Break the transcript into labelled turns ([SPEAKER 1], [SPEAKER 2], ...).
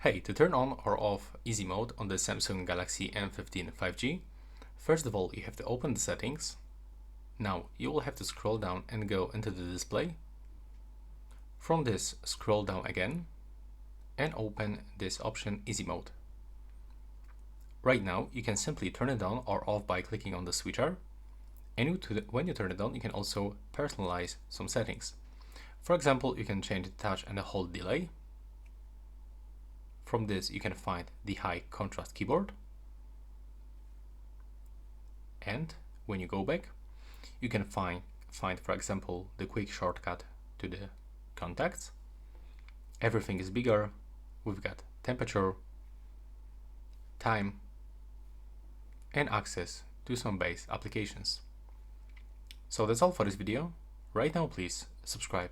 [SPEAKER 1] Hey, to turn on or off easy mode on the Samsung Galaxy M15 5G, first of all you have to open the settings. Now you will have to scroll down and go into the display. From this, scroll down again and open this option easy mode. Right now you can simply turn it on or off by clicking on the switcher, and when you turn it on you can also personalize some settings. For example, you can change the touch and the hold delay. From this you can find the high contrast keyboard, and when you go back you can find for example the quick shortcut to the contacts. Everything is bigger. We've got temperature, time, and access to some base applications. So that's all for this video. Right now please subscribe